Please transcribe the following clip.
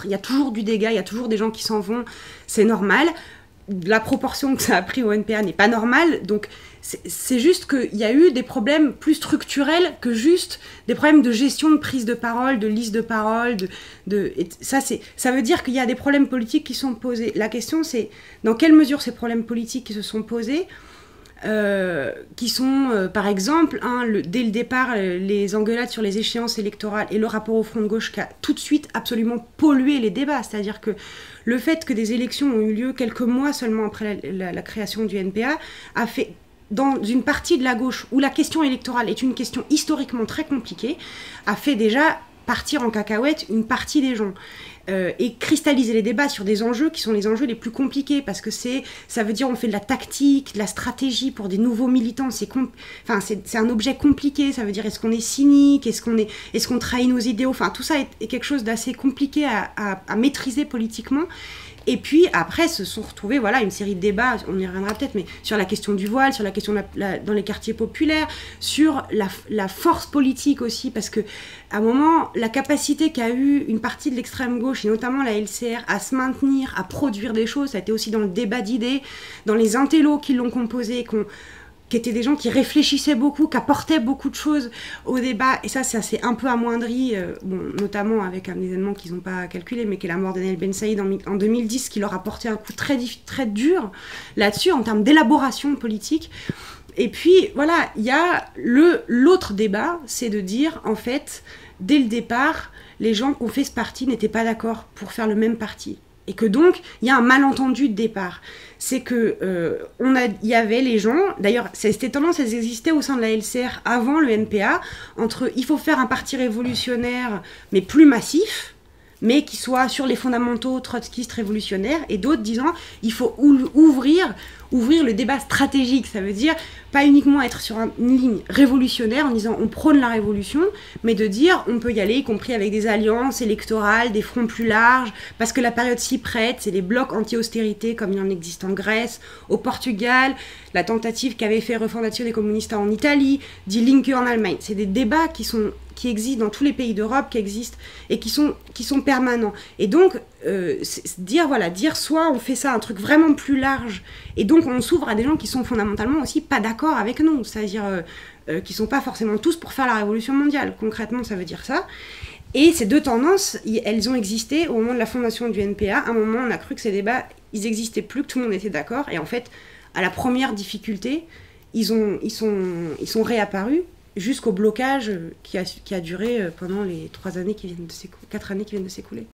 il y a toujours du dégât, il y a toujours des gens qui s'en vont, c'est normal. La proportion que ça a pris au NPA n'est pas normale, donc c'est juste qu'il y a eu des problèmes plus structurels que juste des problèmes de gestion de prise de parole, de liste de parole, ça veut dire qu'il y a des problèmes politiques qui sont posés. La question c'est dans quelle mesure ces problèmes politiques qui se sont posés, qui sont par exemple dès le départ les engueulades sur les échéances électorales et le rapport au Front de gauche qui a tout de suite absolument pollué les débats, c'est-à-dire que le fait que des élections ont eu lieu quelques mois seulement après la création du NPA a fait, dans une partie de la gauche où la question électorale est une question historiquement très compliquée, a fait déjà partir en cacahuète une partie des gens. Et cristalliser les débats sur des enjeux qui sont les enjeux les plus compliqués, parce que ça veut dire on fait de la tactique, de la stratégie pour des nouveaux militants, c'est un objet compliqué, ça veut dire est-ce qu'on est cynique, est-ce qu'on trahit nos idéaux, enfin tout ça est quelque chose d'assez compliqué à maîtriser politiquement. Et puis après se sont retrouvés une série de débats, on y reviendra peut-être, mais sur la question du voile, sur la question dans les quartiers populaires, sur la force politique aussi, parce que à un moment, la capacité qu'a eu une partie de l'extrême gauche, et notamment la LCR, à se maintenir, à produire des choses, ça a été aussi dans le débat d'idées, dans les intellos qui l'ont composé, qui étaient des gens qui réfléchissaient beaucoup, qui apportaient beaucoup de choses au débat, et ça s'est un peu amoindri, notamment avec un événement qu'ils n'ont pas calculé, mais qui est la mort d'Enel Ben Saïd en 2010, qui leur a porté un coup très, très dur là-dessus, en termes d'élaboration politique. Et puis, voilà, il y a l'autre débat, c'est de dire, en fait, dès le départ, les gens qui ont fait ce parti n'étaient pas d'accord pour faire le même parti. Et que donc, il y a un malentendu de départ. C'est que il y avait les gens, d'ailleurs, c'était tendance à exister au sein de la LCR avant le NPA, entre il faut faire un parti révolutionnaire, mais plus massif, mais qui soit sur les fondamentaux trotskistes révolutionnaires, et d'autres disant il faut ouvrir le débat stratégique, ça veut dire pas uniquement être sur une ligne révolutionnaire en disant on prône la révolution, mais de dire on peut y aller, y compris avec des alliances électorales, des fronts plus larges, parce que la période s'y prête, c'est les blocs anti-austérité comme il en existe en Grèce, au Portugal, la tentative qu'avait fait Rifondazione Comunista en Italie, Die Linke en Allemagne. C'est des débats qui existent dans tous les pays d'Europe, qui existent et qui sont permanents. Et donc, dire soit on fait ça, un truc vraiment plus large, et donc on s'ouvre à des gens qui sont fondamentalement aussi pas d'accord avec nous, c'est-à-dire qui sont pas forcément tous pour faire la révolution mondiale. Concrètement, ça veut dire ça. Et ces deux tendances, elles ont existé au moment de la fondation du NPA. À un moment, on a cru que ces débats, ils n'existaient plus, que tout le monde était d'accord, et en fait, à la première difficulté, ils sont réapparus, jusqu'au blocage qui a duré pendant les 4 années qui viennent de s'écouler.